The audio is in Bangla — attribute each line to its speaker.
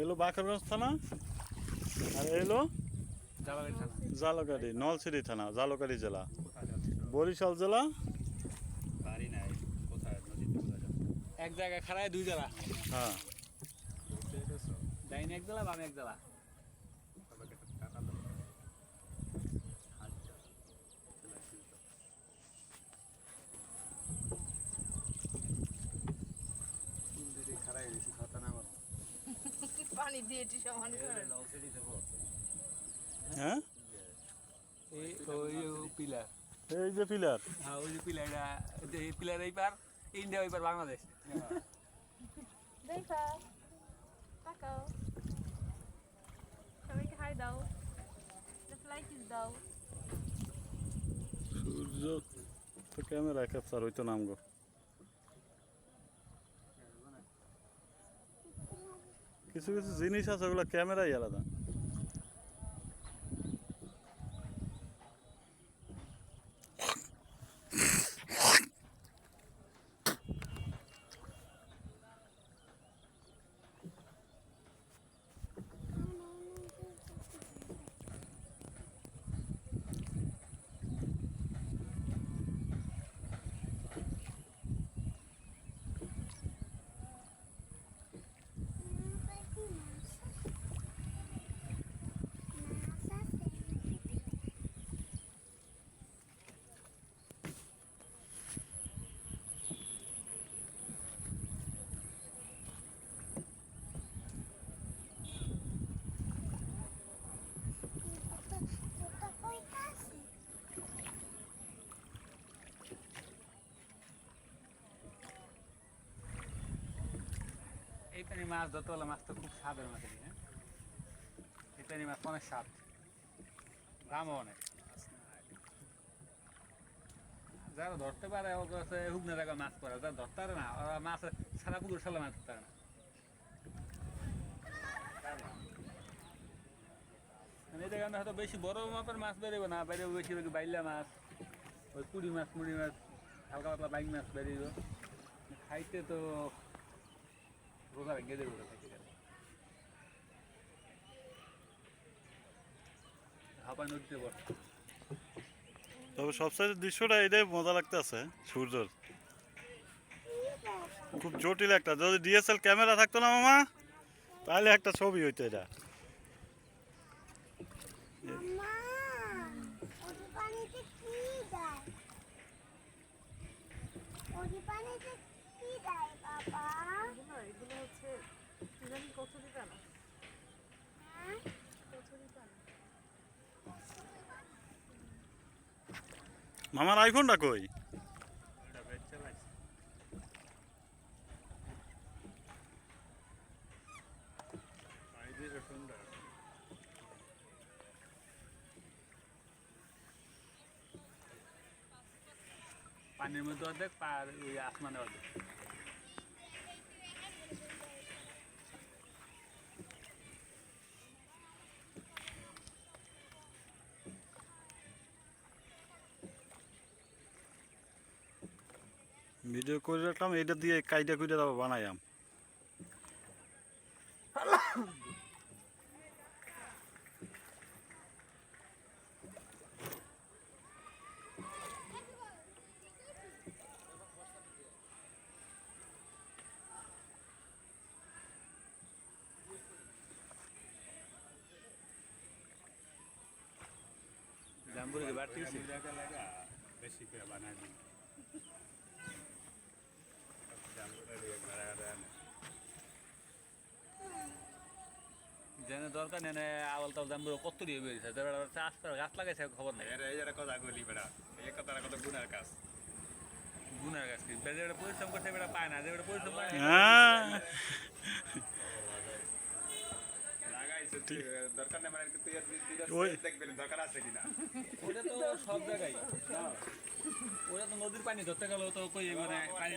Speaker 1: এলো বাকেরগঞ্জ থানা আর এলো জালকাঠি নলছিটি থানা জালকাঠি জেলা বরিশাল জেলা।
Speaker 2: এক জায়গায় খাড়ায় দুই জেলা।
Speaker 1: হ্যাঁ
Speaker 2: ডাইন এক জেলা বাম এক জেলা।
Speaker 3: পানি দিয়ে এটি সমান করে
Speaker 1: হ্যাঁ
Speaker 2: এই পিলার,
Speaker 1: এই যে পিলার
Speaker 2: হ্যাঁ ওই যে পিলারটা, এই পিলার এই পার ইন্ডিয়া ওই পার বাংলাদেশ।
Speaker 3: দেখা তাকাও সবাইকে হাই দাও, লাইক দাও।
Speaker 1: সূর্য তো ক্যামেরা ক্যাপচার হইতো নাম গো। কিছু কিছু জিনিস আছে ওগুলো ক্যামেরাই আলাদা।
Speaker 2: এই পানি মাছ ধরতে হলে মাছ তো খুব স্বাদের মাছ। হ্যাঁ এই পানি মাছ অনেক স্বাদ, দামও অনেক। যারা ধরতে পারে হুগনা জায়গায় মাছ পড়ে, যারা ধরতে পারে না ওরা মাছ সারা পুকুর সালে মাছ ধরতে পারে না। এই জায়গায় হয়তো বেশি বড় মাপের মাছ বেরোবে না, বেরোবে বেশি বাইলা মাছ, ওই পুরি মাছ মুড়ি মাছ, হালকা পাতলা বাইক মাছ বেরিয়ে খাইতে তো রোজা ভেঙে দেবে খাইতে গেলে। হাঁপায় নদীতে বসে।
Speaker 1: তবে সবচেয়ে দৃশ্যটা এটাই মজা লাগতেছে সূর্যর, খুব জটিল একটা। যদি ডিএসএল ক্যামেরা থাকতো না মামা তাহলে একটা ছবি হইতো এটা।
Speaker 3: এগুলো হচ্ছে কচুরি পানা, কচুরি পানা।
Speaker 1: মামার আইফোনটা কই?
Speaker 2: পানির মধ্যে অর্ধেক, ওই আসমানে অর্ধেক।
Speaker 1: ভিডিও করে রাখলাম, এটা দিয়ে কাইটা কুইটা তারপর বানাইলাম।
Speaker 2: জাম্বুরে বাড়তে গেছি
Speaker 4: বেশি করে বানাই দিই।
Speaker 2: যেন দরকার নেই আওয়াল তাল জাম্বুরে কত দিয়ে বেরিয়েছে, চাষ গাছ লাগাইছে খবর নেই।
Speaker 4: এই যারা কথা বলি বেড়া, এই কথাটা কত গুণের কাজ।
Speaker 2: গুনার গাছ কি যেটা পরিশ্রম করছে বেটা পায় না, যেটা পরিশ্রম করে
Speaker 1: হ্যাঁ
Speaker 4: লাগাইছে দরকার নেই, মানে দেখবেন দরকার আছে কিনা।
Speaker 2: ওটা তো সব জায়গায়, ওটা তো নদীর পানি ধরতে গেলেও তো কই মানে পানি